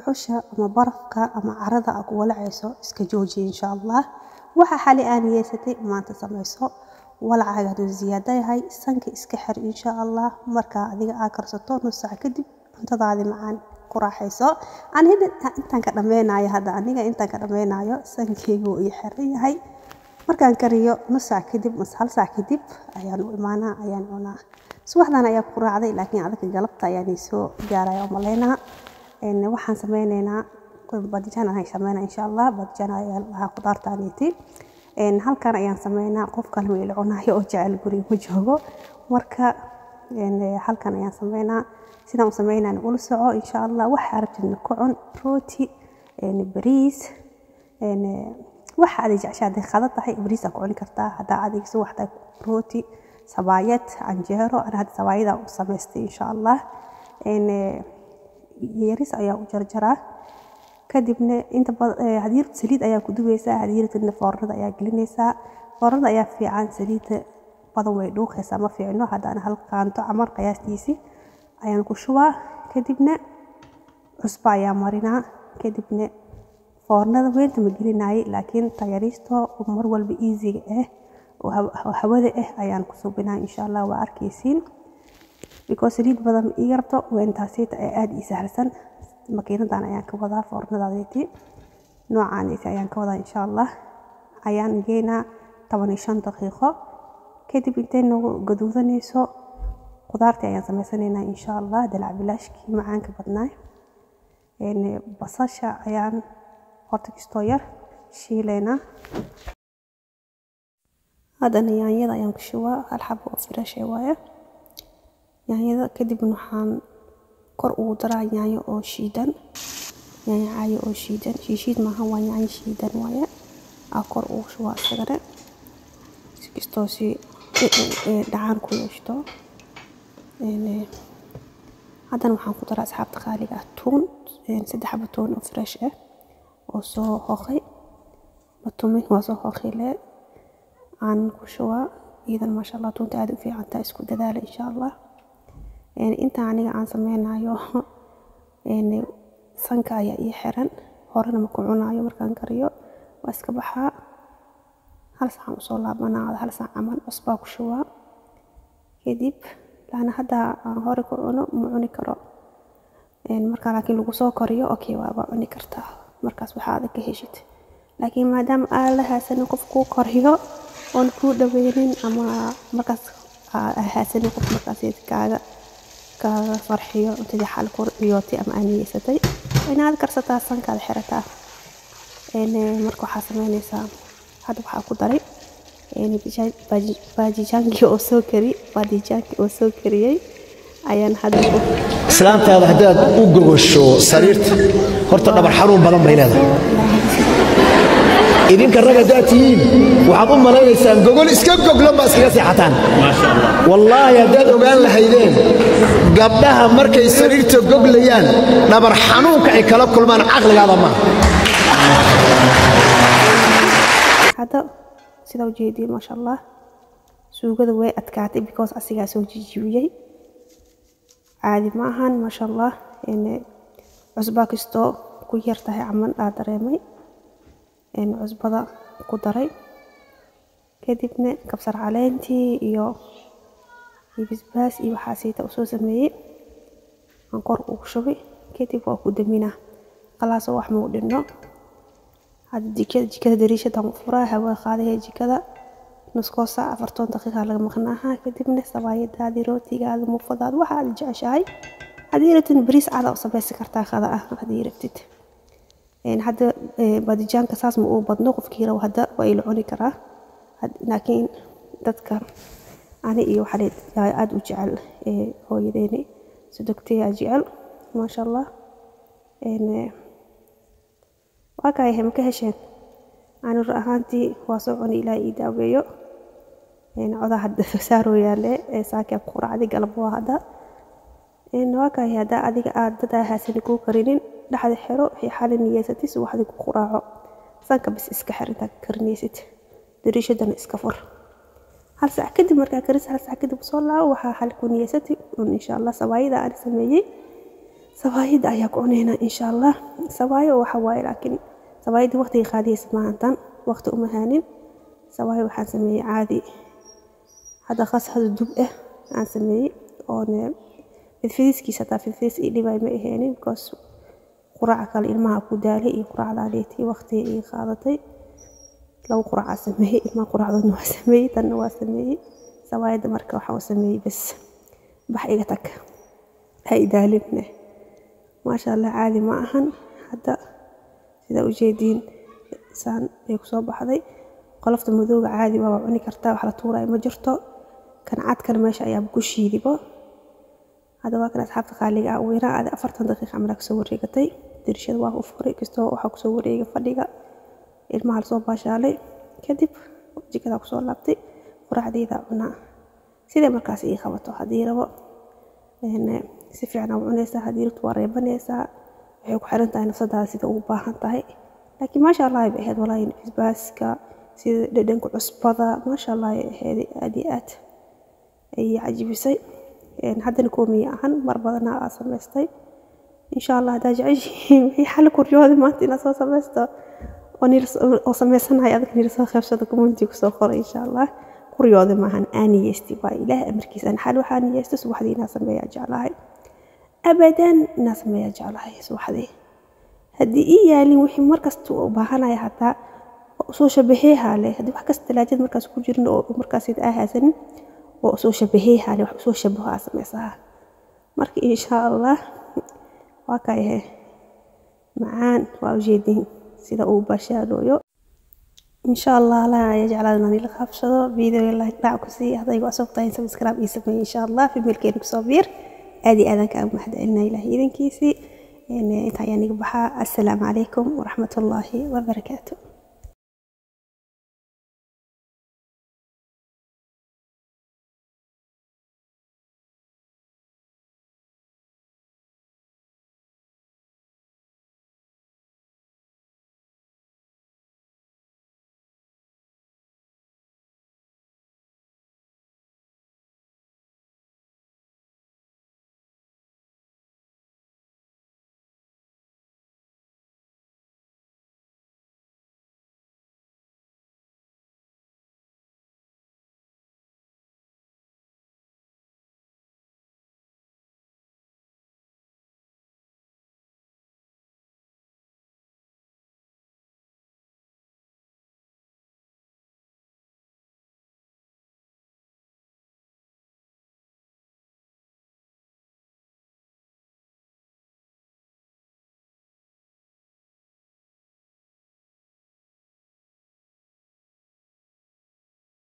dhuxusha ama barafka ama carada aad ku walacayso iska jooji insha Allah waxa xali aan yeesatay maanta samayso walacaaga haduu ziyaada yahay sanka iska xir insha Allah marka adiga aad karsato nus saac kadib cuntadaadi macaan ku raaxayso aniga intaan ka dhameenayo hada aniga intaan ka dhameenayo sankeygu ii xiran yahay markaan kariyo nus saac kadib mas hal saac kadib ayaan u imaanaa ayaan cunaa subaxdan ayaa ku raacday laakiin adaka galabta ayaan soo gaarayo maleena waxaan sameynaynaa badjana ay sameynaa insha Allah badjana ayaan waxa qudaartaaniti halkan ayaan sameynaa qof kale weel cunayo oo jecel guriga ma joogo marka halkan ayaan sameynaa sidaan u sameynaa ula soco insha Allah waxa aragtid ku cun rooti bariis waxa aad jeceshahay khadad tahay bariis ku cuni kartaa hada adig soo waxta rooti sabayad anjeero ana hada sabayada u sameystay insha Allah yaris ayaa u jarjaraa kadibna inta hadiir saliid ayaa ku dubaysaa hadiirtana foornada ayaa gelinaysaa foornada ayaa fiican saliid badan way dhuuqaysaa ma fiicno hadana hal qaanto amar qiyaastiisi ayaan ku shubaa kadibna cusba ayaa marinaa kadibna foornada weynta ma gelinaay laakiin tayaristo mar walba easy oo hawada ayaan ku subinaa insha Allah waa arkaysiin because saliid badan ii rabto weyntaasi aad ii sahlsan makiinadan ayaan ka wadaa foornadadeeti noocaan ayaan ka wadaa insha Allah ayaan geynaa 15 daqiiqo kadib intee nagu gaduudanayso qudaarta ayaan sameysanaynaa insha Allah dalac bilaashki macaan ka badnaay basasha ayaan horta kastoo yar shiileena hadana yaanyada ayaan ku shubaa hal xabo oo fresh waaye yaanyada kadib waxaan kor ugu daraa yaanyo oo shiidan yaanyo caayo oo shiidan shiid maaha waa yaanyo shiidan waaye kor ugu shubaa isagana si kastoo si dhacaan ku yeeshto hadana waxaan ku daraa asxaabta qaaliga tuun 3 xabo tuun oo fresh oo soo hoqay batumin waa soo hoqile aan ku shubaa idan ma sha Allah tuunta aad u fiican tahay isku dadaal insha Allah inta aniga aan sameynayo sanka ayaa ii xiran horena ma ku cunaayo markaan kariyo waa iska baxaa hal saac u soo laabanaa hal saac aman cusba ku shubaa kadib laana hada aan hore ku cuno ma cuni karo marka laakiin lagu soo kariyo okay waa cuni kartaa markaas waxa aad ka heshid laakiin maadaama aan la haasan qof ku kariyo oo ku dhaweeynin ama markaas haasan qof markaas kaaga ka farxiyo inta xal ku riyooti ama aaniyasatay inaad karsataa sankaada xirataa marka waxa sameynaysaa hada waxa ku daray bajijanki oo soo kariyay ayaan hada islaantaada hadaad u gogosho sariirta horta dhabar xanuun badan bay leedahay idinka raga daatihiin waxaad u malaynaysaa gogol iska goglan baa iskaga seexataan maasha Allah wallahi hadaad ogaan lahaydeen gabdhaha markay sariirta goglayaan dhabar xanuunka ay kala kulmaan aqligaada ma hada sida u jeedii maasha Allah suugada way adkaatay because asiga soo jijibiyay caadi ma ahan maasha Allah cusba kasto ku yartahay aman aad dareemay cusbada ku daray kadibna kabsar caleentii iyo basbaas iyo waxa siita soo sameeyay aan kor ugu shubay kadib waa ku daminaa qalaas wax ma u dhinno hada jikada dariishada ma furaa hawa qaadaya jikada nusko saac 40 daqiiqo laga maqnaaha kadibna sabayadaadi rootigaada mufadaad waxa aad jeceshahay hadii rabtid bariis caada u samaysan kartaa qada hadii rabtid hada badjaanka saas ma uu badno qofkiina hada waa ila cuni karaa laakiin dadka ani iyo xaleed aad u jecel hooyadeeni sidogtay jecel ma sha Allah waakay hem ka hesheen aanu raahantii waa soo cuni ilaa ii daaweeyo coda hada saaro yaale saaka ku raacday galab waa hada waakay hada adiga aad dad haasan ku karinin dhaxda xiro wixii xalin yeesatis waxdi ku quraaco sanka bis iska xirinta karneysid dariishadan iska fur hal saac kadib marka karis hal saac kadib soo laaw waxa xal ku niyeesati insha Allah sabayida aan sameeyay sawaayid ayaa ku cunayna insha Allah sawaayo waxa waaye laakiin sawaayid waqtiga qaadaysa maantan waqti uma haanin sawaayo waxaan sameeyay caadi hada khas hada dub aan sameeyay oo fiiskiisa taa fiis dhibay ma aheenin because quraac kale ilmaha ku daalay iyo quraac laaleetay waqti ay qaadatay law quraac sameeyay ilmaha quraacdoodna waa sameeyay tan waa sameeyay sawaayid marka waxa sameeyay bas bax iga tag hay daalibna ما شاء الله عادي ما أهن حتى إذا وجدين إنسان يكسب بحذي قلفت المذوق عادي وعني كرتاب على طول ما جرته كان عاد كان ماشي أيام كوشي دبا هذا واكن أصحاب خالق ويرا هذا أفرت دقيقة عملك صور ريقتي درشة واقف فريق استوى وحق صور ريق فديقة المحل صوب باشالي كذب جي كذا كسور لابتي وراح دي ذا بنا سيدا مركز إيه خبطه هديرة لأن si fiican u cunaysaa hadii aad wareebanaysaa waxay ku xiran tahay nafsadaada sida ugu baahan tahay laakiin ma sha Allah ay ahayd walaa in isbaaska sida dhadhanka cusbada ma sha Allah ay ahayd aad ay ajibisay haddana koomiye ahaan mar badan aan samaystay insha Allah hada jeceshiin wixii xal ku riyooday maanta in soo samaysto oo samaysanahay adag in soo qaybsado community ku soo qoray insha Allah ku riyooday maahan aan yeesti waa ilaahay amarkiisa aan xal waxaan yeesto subaxdii inaan sameeyo jeclahay أبداً الناس ما يجعلها يسوح ذي هدي يعني وحي مركز وباهنا حتى وصو شبهيها له هدي مركز ثلاثة مركز كوجرن ومركز هزن وصو شبهيها له وصو شبهها سميسها مرك إن شاء الله واقعه معان وأوجدين سيدا وبشالو إن شاء الله لا يجعلنا نلقى بشذا فيديو الله دعكسي هذا يقع سبطين سبسكرايب يسمي إن شاء الله في ملكين كصبير أدي أذنك أبو محد إلنا إلهي إذن كيسي إنت يعني السلام عليكم ورحمة الله وبركاته.